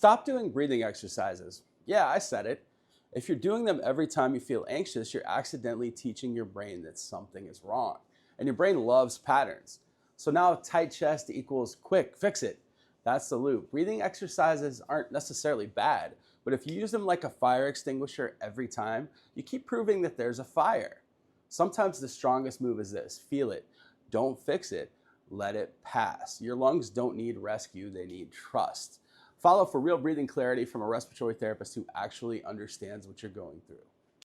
Stop doing breathing exercises. Yeah, I said it. If you're doing them every time you feel anxious, you're accidentally teaching your brain that something is wrong. And your brain loves patterns. So now tight chest equals quick, fix it. That's the loop. Breathing exercises aren't necessarily bad, but if you use them like a fire extinguisher every time, you keep proving that there's a fire. Sometimes the strongest move is this: feel it. Don't fix it. Let it pass. Your lungs don't need rescue, they need trust. Follow for real breathing clarity from a respiratory therapist who actually understands what you're going through.